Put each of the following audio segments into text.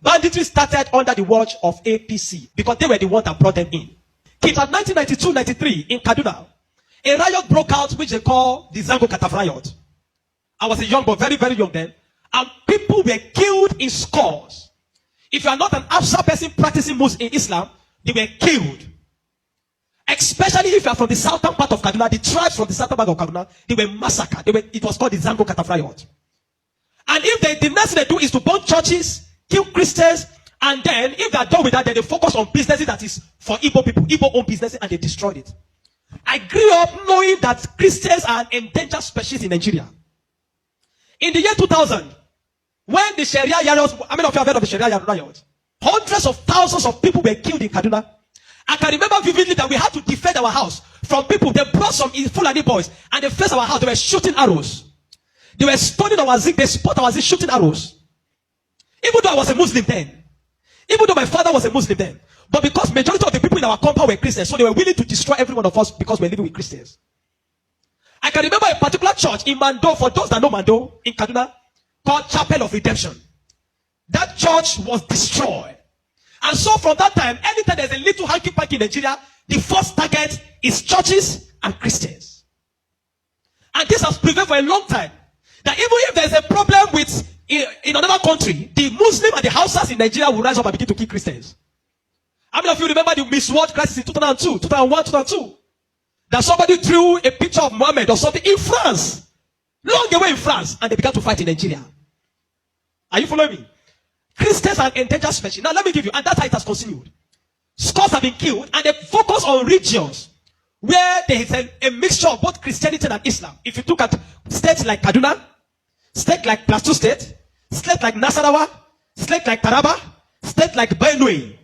Banditry started under the watch of APC because they were the ones that brought them in. It was 1992-93 in Kaduna. A riot broke out which they call the Zango Kataf riot. I was a young boy, very, very young then. And people were killed in scores. If you are not an Afsa person practicing Muslim in Islam, they were killed. Especially if you are from the southern part of Kaduna, the tribes from the southern part of Kaduna, they were massacred. It was called the Zango Kataf riot. And if the next thing they do is to burn churches, kill Christians, and then if they are done with that, then they focus on businesses that is for Igbo people, Igbo-owned businesses, and they destroyed it. I grew up knowing that Christians are an endangered species in Nigeria. In the year 2000, when the Sharia riots, how many of you have heard of the Sharia riot? Hundreds of thousands of people were killed in Kaduna. I can remember vividly that we had to defend our house from people. They brought some Fulani boys and they faced our house. They were shooting arrows. They were stoning our zinc. They spot our zinc shooting arrows. Even though I was a Muslim then. Even though my father was a Muslim then. But because majority of the people in our compound were Christians, so they were willing to destroy every one of us because we're living with Christians. I can remember a particular church in Mando, for those that know Mando, in Kaduna, called Chapel of Redemption. That church was destroyed. And so from that time, anytime there's a little hanky-panky in Nigeria, the first target is churches and Christians. And this has prevailed for a long time. That even if there's a problem with in another country, the Muslim and the Hausas in Nigeria will rise up and begin to kill Christians. How many of you remember the Miss World crisis in 2002, 2001, 2002? That somebody drew a picture of Muhammad or something in France. Long away in France. And they began to fight in Nigeria. Are you following me? Christians are endangered species. Now let me give you, and that's how it has continued. Scores have been killed, and they focus on regions where there is a mixture of both Christianity and Islam. If you look at states like Kaduna, states like Plateau State, states like Nasarawa, states like Taraba, states like Benue,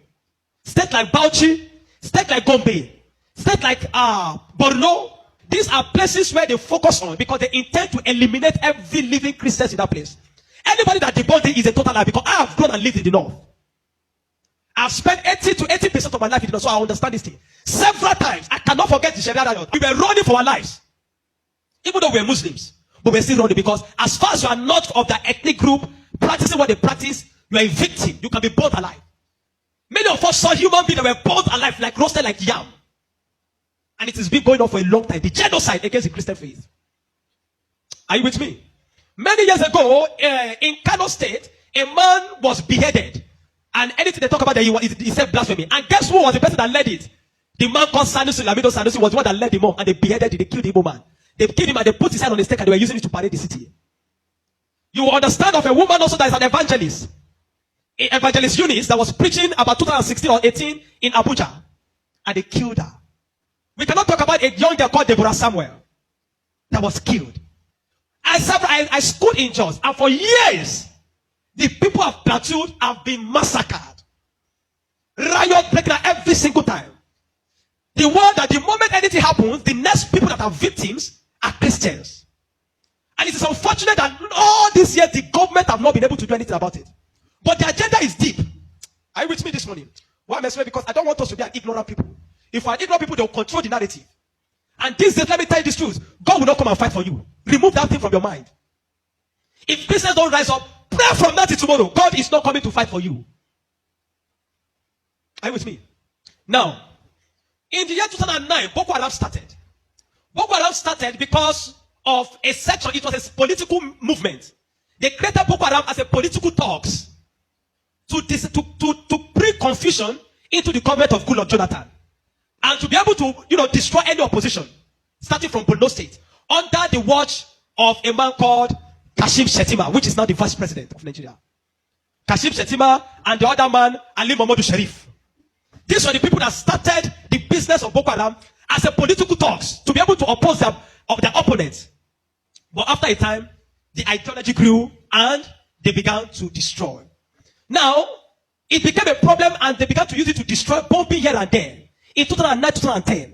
states like Bauchi, states like Gombe, states like Borno. These are places where they focus on because they intend to eliminate every living Christian in that place. Anybody that debunks it is a total lie because I have grown and lived in the north. I've spent 80 to 80% of my life in the north, so I understand this thing. Several times, I cannot forget the Sharia riot. We were running for our lives. Even though we're Muslims, but we're still running because as far as you are not of that ethnic group, practicing what they practice, you are a victim. You can be burnt alive. Many of us saw human beings that were burnt alive, like roasted like yam. And it has been going on for a long time. The genocide against the Christian faith. Are you with me? Many years ago, in Kano State, a man was beheaded. And anything they talk about, he said blasphemy. And guess who was the person that led it? The man called Sanusi, Lamido Sanusi, was the one that led him on. And they beheaded him, they killed the Igbo man. They killed him and they put his head on the stake and they were using it to parade the city. You will understand of a woman also that is an evangelist. Evangelist Eunice that was preaching about 2016 or 18 in Abuja. And they killed her. We cannot talk about a young girl called Deborah Samuel that was killed. I schooled in Jos, and for years, the people of Plateau have been massacred. Riot breaking out every single time. The one that the moment anything happens, the next people that are victims are Christians. And it is unfortunate that all these years, the government have not been able to do anything about it. But the agenda is deep. Are you with me this morning? Why am I saying? Because I don't want us to be an ignorant people. If we are ignorant people, they will control the narrative. And this days, let me tell you this truth. God will not come and fight for you. Remove that thing from your mind. If Christians don't rise up, pray from now till tomorrow. God is not coming to fight for you. Are you with me? Now, in the year 2009, Boko Haram started. Boko Haram started because of a section. It was a political movement. They created Boko Haram as a political talks to bring confusion into the government of Goodluck Jonathan. And to be able to, destroy any opposition, starting from Borno State, under the watch of a man called Kashim Shettima, which is now the vice president of Nigeria. Kashim Shettima and the other man, Ali Mohammed Sharif. These were the people that started the business of Boko Haram as a political talks to be able to oppose their opponents. But after a time, the ideology grew and they began to destroy. Now, it became a problem and they began to use it to destroy, bombing here and there. In 2009, 2010.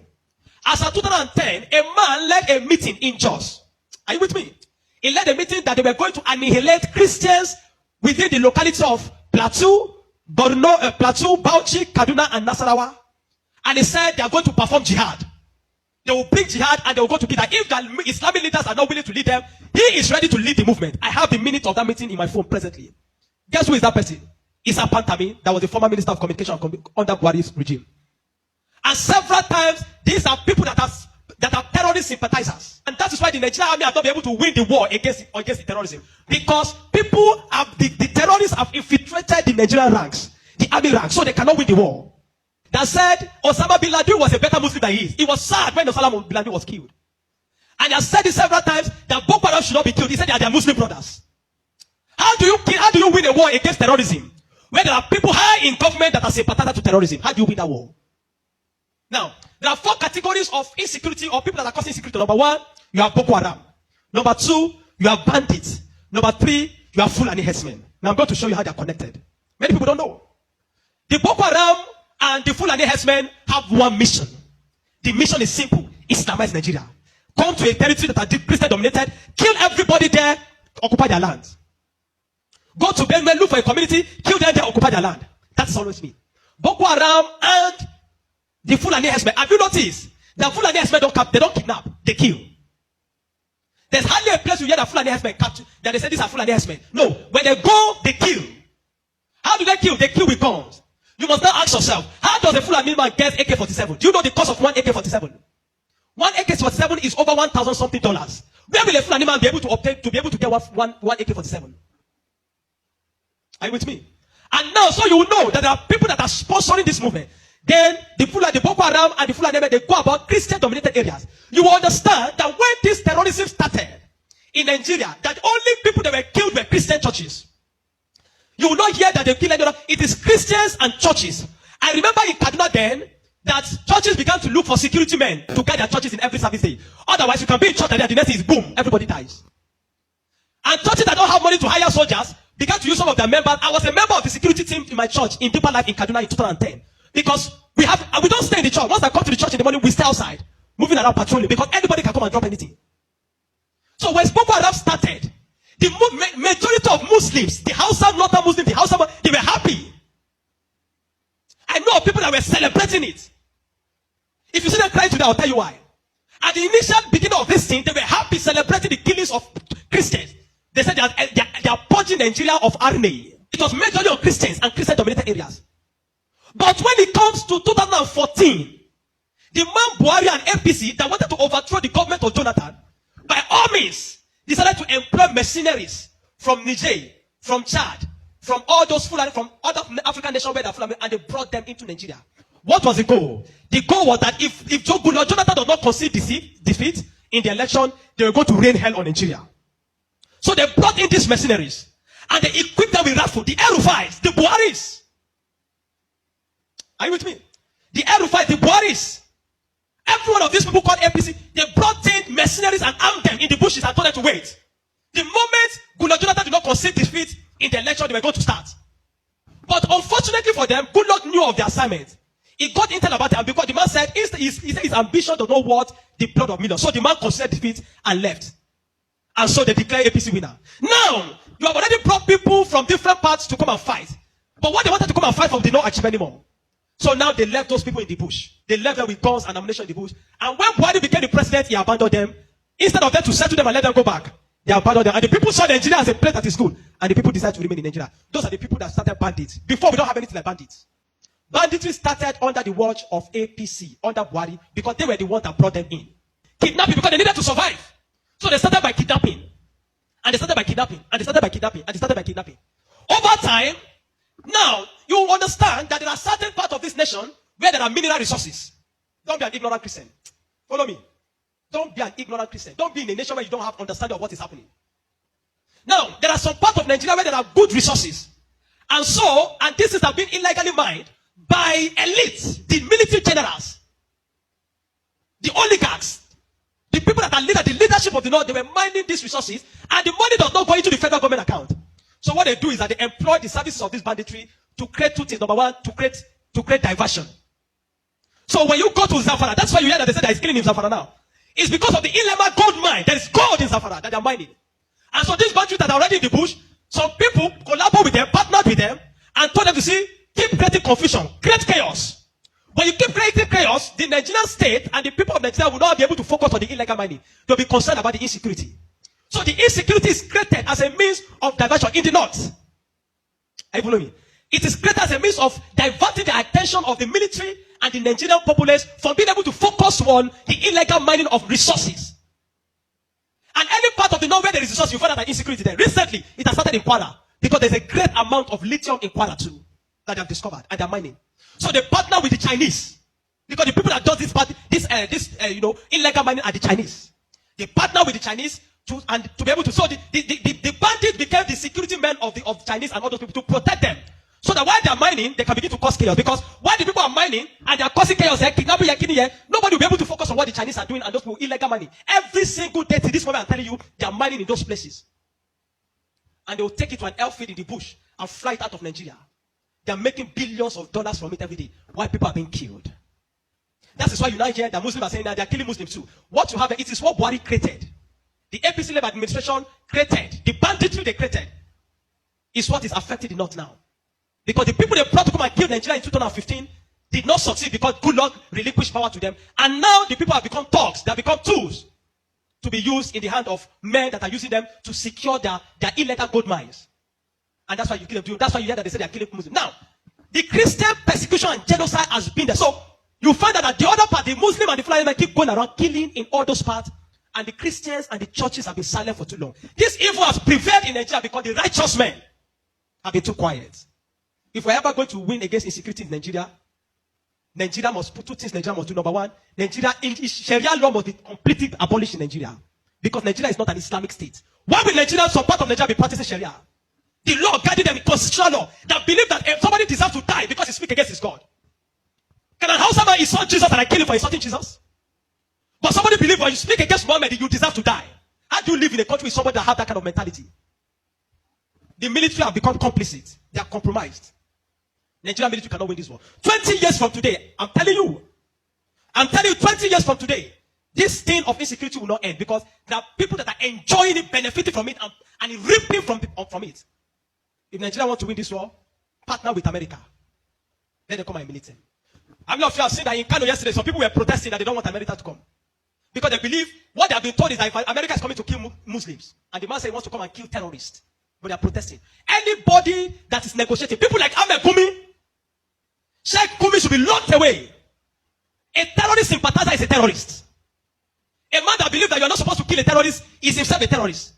As of 2010, a man led a meeting in Jos. Are you with me? He led a meeting that they were going to annihilate Christians within the locality of Plateau, Borno, Plateau, Bauchi, Kaduna, and Nasarawa. And he said they are going to perform jihad. They will bring jihad and they will go to kill that. If the Islamic leaders are not willing to lead them, he is ready to lead the movement. I have the minute of that meeting in my phone presently. Guess who is that person? Isa Pantami, that was the former Minister of Communication under Buhari's regime. And several times, these are people that are terrorist sympathizers. And that is why the Nigerian army has not been able to win the war against the terrorism. Because people have, the terrorists have infiltrated the Nigerian ranks, the army ranks, so they cannot win the war. That said, Osama bin Laden was a better Muslim than he is. He was sad when Osama bin Laden was killed. And he has said it several times that Boko Haram should not be killed. He said they are their Muslim brothers. How do you win a war against terrorism? When there are people high in government that are sympathizers to terrorism, how do you win that war? Now, there are 4 categories of insecurity or people that are causing insecurity. Number 1, you have Boko Haram. Number 2, you have bandits. Number 3, you have Fulani herdsmen. Now I'm going to show you how they are connected. Many people don't know. The Boko Haram and the Fulani herdsmen have one mission. The mission is simple: Islamize Nigeria. Come to a territory that are Christian dominated, kill everybody there, occupy their land. Go to Benue, look for a community, kill them there, occupy their land. That's always me. Boko Haram and the Fulani herdsmen. Have you noticed that Fulani herdsmen they don't kidnap, they kill? There's hardly a place you hear that Fulani herdsmen capture, that they say these are Fulani herdsmen. No, when they go, they kill. How do they kill? They kill with guns. You must now ask yourself, how does a Fulani man get AK-47? Do you know the cost of one AK-47? One AK-47 is over $1,000 something. Where will a Fulani man be able to obtain to be able to get one AK-47? Are you with me? And now, so you will know that there are people that are sponsoring this movement. Then the Boko Haram and the Fulani, they go about Christian-dominated areas. You will understand that when this terrorism started in Nigeria, that only people that were killed were Christian churches. You will not hear that they kill anyone. It is Christians and churches. I remember in Kaduna then that churches began to look for security men to guide their churches in every service day. Otherwise, you can be in church and then the next is boom, everybody dies. And churches that don't have money to hire soldiers began to use some of their members. I was a member of the security team in my church in Deeper Life in Kaduna in 2010. Because we don't stay in the church. Once I come to the church in the morning, we stay outside, moving around patrolling, because anybody can come and drop anything. So when Boko Haram started, the majority of Muslims, the Hausa, Northern Muslims, they were happy. I know of people that were celebrating it. If you see them crying today, I'll tell you why. At the initial beginning of this thing, they were happy celebrating the killings of Christians. They said they are purging Nigeria of RNA. It was majorly on Christians and Christian-dominated areas. But when it comes to 2014, the man Buhari and APC that wanted to overthrow the government of Jonathan, by all means, decided to employ mercenaries from Niger, from Chad, from all those Fulani, from other African nations where they are Fulani, and they brought them into Nigeria. What was the goal? The goal was that if Jonathan does not concede defeat in the election, they were going to rain hell on Nigeria. So they brought in these mercenaries, and they equipped them with rifles, the Aerofiles, the Buharis. Are you with me? The Aerofiles, the Buharis. Every one of these people called APC, they brought in mercenaries and armed them in the bushes and told them to wait. The moment Jonathan did not concede defeat in the election, they were going to start. But unfortunately for them, Goodluck knew of the assignment. He got intel about it, because the man said his ambition does not worth the blood of millions. So the man conceded defeat and left. And so they declared APC winner. Now, you have already brought people from different parts to come and fight. But what they wanted to come and fight for did not achieve anymore. So now they left those people in the bush. They left them with guns and ammunition in the bush. And when Buhari became the president, he abandoned them. Instead of them to settle them and let them go back, they abandoned them. And the people saw Nigeria as a place that is good. And the people decided to remain in Nigeria. Those are the people that started bandits. Before, we don't have anything like bandits. Banditry started under the watch of APC, under Buhari, because they were the ones that brought them in. Kidnapping, because they needed to survive. So they started by kidnapping. And they started by kidnapping. And they started by kidnapping. And they started by kidnapping. Over time, now, you understand that there are certain parts of this nation where there are mineral resources. Don't be an ignorant Christian. Follow me. Don't be an ignorant Christian. Don't be in a nation where you don't have understanding of what is happening. Now, there are some parts of Nigeria where there are good resources. And this is being illegally mined by elites, the military generals, the oligarchs, the people that are the leadership of the North. They were mining these resources, and the money does not go into the federal government account. So what they do is that they employ the services of this banditry to create two things. Number one, to create diversion. So when you go to Zamfara, that's why you hear that they say there is killing in Zamfara now. It's because of the Ilema gold mine. There is gold in Zamfara that they are mining. And so these bandits that are already in the bush, some people collaborate with them, partnered with them, and told them to keep creating confusion, create chaos. When you keep creating chaos, the Nigerian state and the people of Nigeria will not be able to focus on the illegal mining. They'll be concerned about the insecurity. So the insecurity is created as a means of diversion in the north. Are you following me? It is created as a means of diverting the attention of the military and the Nigerian populace from being able to focus on the illegal mining of resources. And any part of the north where there is resource, you find out that insecurity there. Recently, it has started in Kwara because there's a great amount of lithium in Kwara too that they have discovered and they're mining. So they partner with the Chinese because the people that does this illegal mining are the Chinese. They partner with the Chinese to be able to. So the bandits became the security men of Chinese and other people to protect them. So that while they are mining, they can begin to cause chaos. Because while the people are mining and they are causing chaos, kidnapping, nobody will be able to focus on what the Chinese are doing and those people illegal mining. Every single day to this moment, I'm telling you, they are mining in those places. And they will take it to an airfield in the bush and fly it out of Nigeria. They are making billions of dollars from it every day. While people are being killed. That is why you now hear that Muslims are saying that they are killing Muslims too. What you have, it is what Buhari created. The APC-led administration created. The banditry they created is what is affecting the North now. Because the people they brought to come and kill Nigeria in 2015 did not succeed because good luck relinquished power to them. And now the people have become thugs. They have become tools to be used in the hand of men that are using them to secure their illegal gold mines. And that's why you kill them. That's why you hear that they say they are killing Muslims. Now, the Christian persecution and genocide has been there. So you find out that the other part, the Muslim and the Fulani men keep going around killing in all those parts. And the Christians and the churches have been silent for too long. This evil has prevailed in Nigeria because the righteous men have been too quiet. If we're ever going to win against insecurity in Nigeria, Nigeria must put two things Nigeria must do. Number one, Sharia law must be completely abolished in Nigeria. Because Nigeria is not an Islamic state. Why will Nigeria, some part of Nigeria, be practicing Sharia? The law guiding them, constitutional law, that believe that if somebody deserves to die because he speaks against his God. Can an Hausa man insult Jesus and I kill him for insulting Jesus? But somebody believes when you speak against Muhammad, you deserve to die. How do you live in a country with somebody that has that kind of mentality? The military have become complicit. They are compromised. Nigerian military cannot win this war. 20 years from today, I'm telling you, 20 years from today, this thing of insecurity will not end because there are people that are enjoying it, benefiting from it, and reaping from it. If Nigeria wants to win this war, partner with America. Let them come and militate. I'm not sure I've seen that in Kano yesterday, some people were protesting that they don't want America to come. Because they believe what they have been told is that if America is coming to kill Muslims, and the man says he wants to come and kill terrorists, but they are protesting. Anybody that is negotiating, people like Ahmed Gumi, Sheikh Gumi should be locked away. A terrorist sympathizer is a terrorist. A man that believes that you are not supposed to kill a terrorist is himself a terrorist.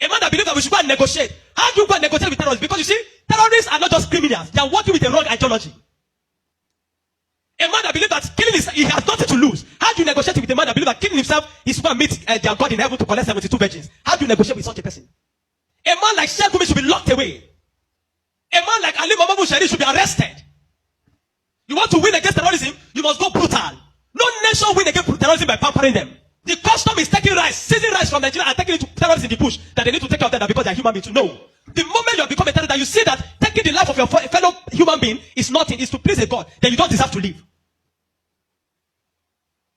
A man that believes that we should go and negotiate. How do you go and negotiate with terrorists? Because you see, terrorists are not just criminals. They are working with a wrong ideology. A man that believes that killing he has nothing to lose. How do you negotiate with a man that believes that killing himself is going to meet their God in heaven to collect 72 virgins? How do you negotiate with such a person? A man like Sheikh Gumi should be locked away. A man like Ali Muhammad Buhari should be arrested. You want to win against terrorism, you must go brutal. No nation win against terrorism by pampering them. The custom is taking rice, seizing rice from Nigeria and taking it to terrorists in the bush that they need to take care of them because they are human beings. No. The moment you have become a terrorist, that you see that taking the life of your fellow human being is nothing, is to please a God, then you don't deserve to live.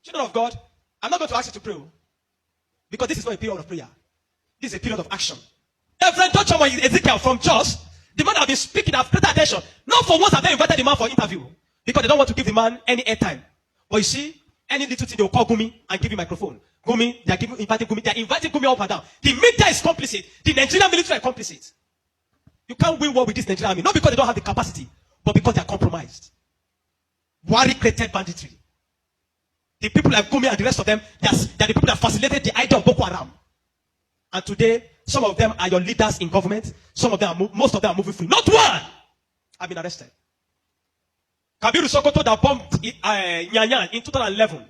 Children of God, I'm not going to ask you to pray because this is not a period of prayer. This is a period of action. Reverend Dr. Ezekiel from Jos, the man have been speaking, have paid attention. Not for once have they invited the man for interview because they don't want to give the man any airtime. But you see, any little thing they will call Gumi and give him microphone. Gumi, they are inviting Gumi up and down. The media is complicit. The Nigerian military are complicit. You can't win war with this Nigerian army, not because they don't have the capacity, but because they are compromised. Buhari created banditry. The people like Gumi and the rest of them, they are the people that facilitated the idea of Boko Haram. And today, some of them are your leaders in government. Some of them, most of them are moving free. Not one have been arrested. Kabiru Sokoto that bombed Nyanyan in 2011.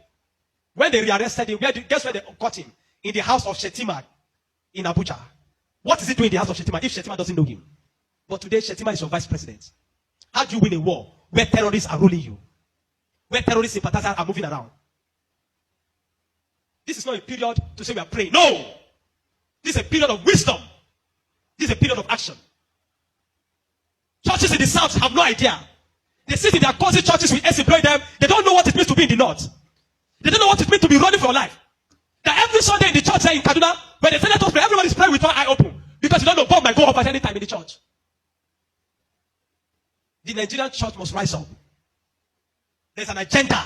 When they rearrested him, guess where they caught him? In the house of Shetima in Abuja. What is he doing in the house of Shetima if Shetima doesn't know him? But today, Shetima is your vice president. How do you win a war where terrorists are ruling you? Where terrorist sympathizers are moving around? This is not a period to say we are praying. No! This is a period of wisdom. This is a period of action. Churches in the south have no idea. They sit in their cozy churches with exploit them. They don't know what it means to be in the north. They don't know what it means to be running for your life. That every Sunday in the church there in Kaduna, when they say let us pray, everyone is praying with one eye open. Because you don't know God might go up at any time in the church. The Nigerian church must rise up. There's an agenda.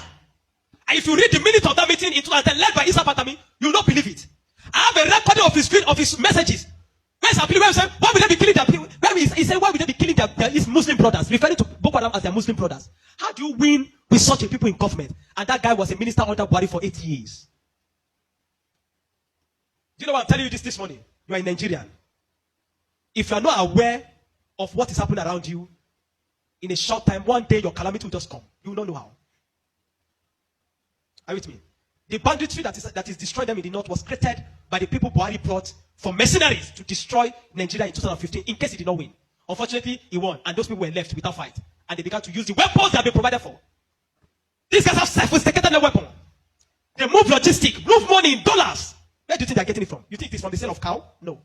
And if you read the minute of that meeting in 2010 led by Isa Patami, you will not believe it. I have a recording of his messages. Where's our plea? Where say, why would they be killing their people? He said, why would they be killing his Muslim brothers? Referring to Boko Haram as their Muslim brothers. How do you win with such a people in government? And that guy was a minister under Buhari for 8 years. Do you know why I'm telling you this morning? You are in Nigeria. If you are not aware of what is happening around you, in a short time, one day your calamity will just come. You will not know how. Are you with me? The banditry that is destroying them in the north was created by the people Buhari brought for mercenaries to destroy Nigeria in 2015 in case he did not win. Unfortunately, he won, and those people were left without fight. And they began to use the weapons they have been provided for. These guys have sophisticated their weapon. They move logistics, move money in dollars. Where do you think they're getting it from? You think it's from the sale of cow? No.